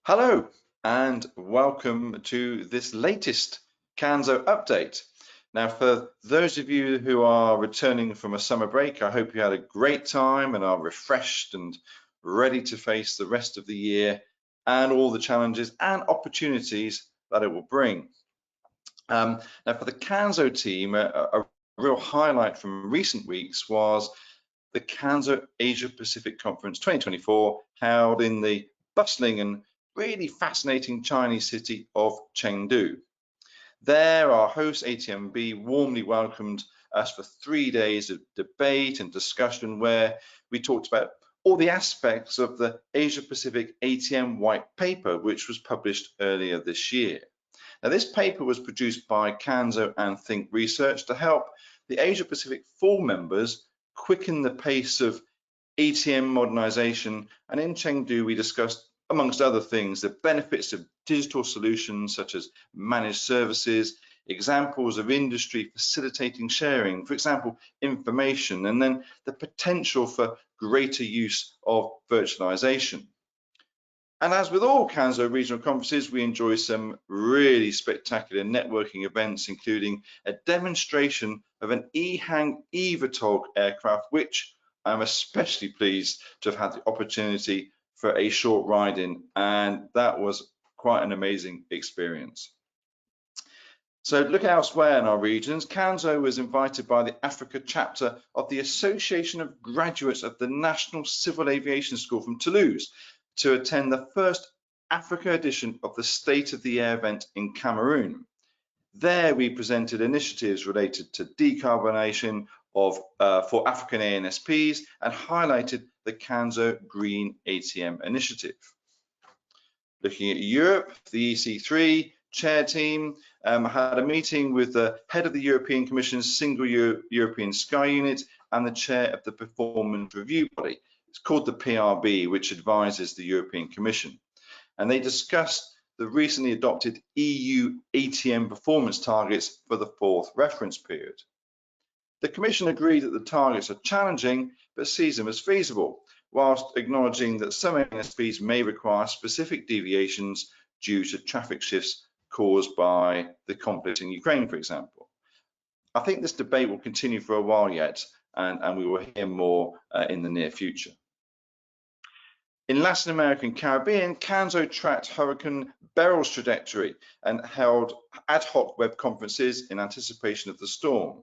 Hello and welcome to this latest CANSO update. Now, for those of you who are returning from a summer break, I hope you had a great time and are refreshed and ready to face the rest of the year and all the challenges and opportunities that it will bring. Now, for the CANSO team, a real highlight from recent weeks was the CANSO Asia Pacific Conference 2024 held in the bustling and really fascinating Chinese city of Chengdu. There, our host ATMB warmly welcomed us for 3 days of debate and discussion where we talked about all the aspects of the Asia Pacific ATM white paper, which was published earlier this year. Now, this paper was produced by CANSO and Think Research to help the Asia Pacific full members quicken the pace of ATM modernization, and in Chengdu we discussed, amongst other things, the benefits of digital solutions such as managed services, examples of industry facilitating sharing, for example, information, and then the potential for greater use of virtualization. And as with all CANSO regional conferences, we enjoy some really spectacular networking events, including a demonstration of an EHang eVTOL aircraft, which I'm especially pleased to have had the opportunity for a short ride in, and that was quite an amazing experience. So look elsewhere in our regions. CANSO was invited by the Africa chapter of the Association of Graduates of the National Civil Aviation School from Toulouse to attend the first Africa edition of the State of the Air event in Cameroon. There we presented initiatives related to decarbonisation for African ANSPs and highlighted the CANSO Green ATM initiative. Looking at Europe, the EC3 chair team had a meeting with the head of the European Commission's Single European Sky Unit and the chair of the Performance Review Body. It's called the PRB, which advises the European Commission. And they discussed the recently adopted EU ATM performance targets for the fourth reference period. The Commission agreed that the targets are challenging, but sees them as feasible, whilst acknowledging that some ANSPs may require specific deviations due to traffic shifts caused by the conflict in Ukraine, for example. I think this debate will continue for a while yet, and we will hear more in the near future. In Latin America and Caribbean, CANSO tracked Hurricane Beryl's trajectory and held ad hoc web conferences in anticipation of the storm.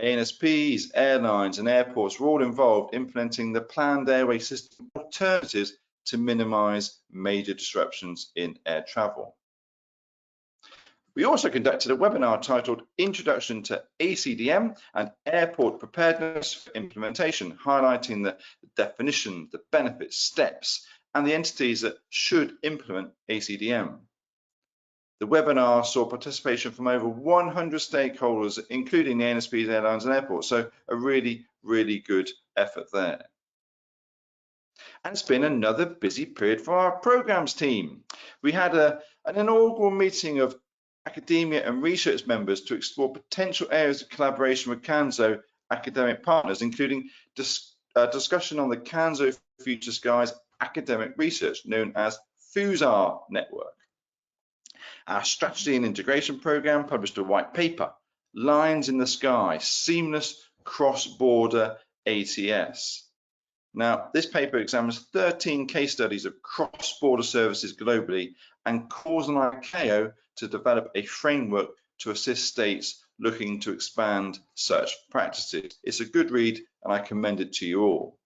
ANSPs, airlines and airports were all involved implementing the planned airway system alternatives to minimize major disruptions in air travel. We also conducted a webinar titled Introduction to ACDM and Airport Preparedness for Implementation, highlighting the definition, the benefits, steps, and the entities that should implement ACDM. The webinar saw participation from over 100 stakeholders, including the ANSPs, airlines, and airports, so a really, really good effort there. And it's been another busy period for our programs team. We had an inaugural meeting of academia and research members to explore potential areas of collaboration with CANSO academic partners, including discussion on the CANSO Future Skies academic research, known as FUSAR network. Our strategy and integration program published a white paper, Lines in the Sky, Seamless Cross-Border ATS. Now, this paper examines 13 case studies of cross-border services globally and calls on ICAO to develop a framework to assist states looking to expand such practices. It's a good read and I commend it to you all.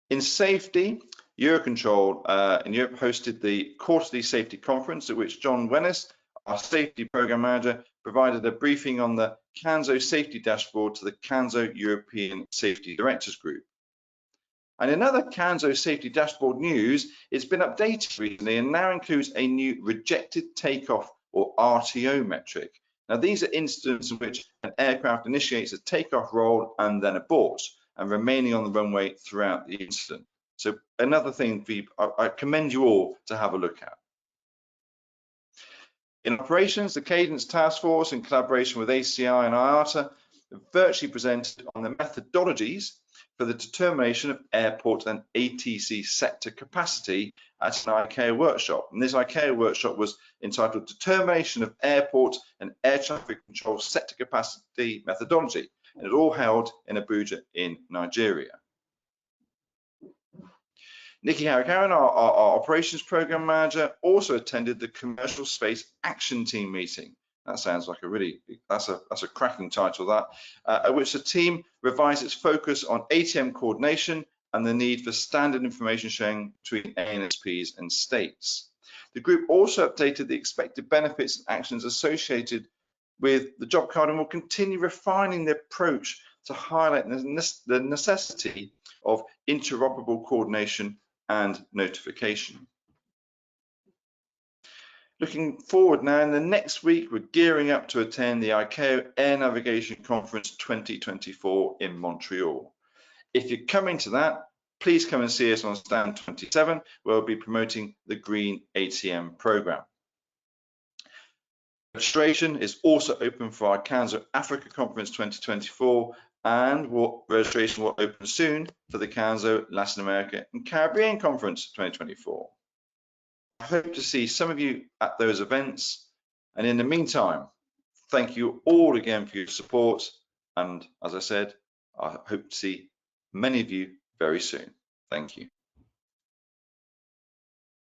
In safety, Eurocontrol in Europe hosted the quarterly safety conference at which John Wennis, our safety program manager, provided a briefing on the CANSO safety dashboard to the CANSO European Safety Directors Group. And in other CANSO safety dashboard news, it's been updated recently and now includes a new rejected takeoff or RTO metric. Now, these are instances in which an aircraft initiates a takeoff roll and then aborts, and remaining on the runway throughout the incident. So another thing I commend you all to have a look at. In operations, the Cadence Task Force, in collaboration with ACI and IATA, virtually presented on the methodologies for the determination of airport and ATC sector capacity at an ICAO workshop. And this ICAO workshop was entitled Determination of Airport and Air Traffic Control Sector Capacity Methodology. And it was all held in Abuja in Nigeria. Nikki Harikaran, our operations program manager, also attended the Commercial Space Action Team meeting. That sounds like that's a cracking title, that, at which the team revised its focus on ATM coordination and the need for standard information sharing between ANSPs and states. The group also updated the expected benefits and actions associated with the job card and will continue refining the approach to highlight the necessity of interoperable coordination and notification. Looking forward now, in the next week, we're gearing up to attend the ICAO Air Navigation Conference 2024 in Montreal. If you're coming to that, please come and see us on stand 27, where we'll be promoting the Green ATM program. Registration is also open for our CANSO Africa Conference 2024, and registration will open soon for the CANSO Latin America and Caribbean Conference 2024. I hope to see some of you at those events, and in the meantime, thank you all again for your support, and as I said, I hope to see many of you very soon. Thank you.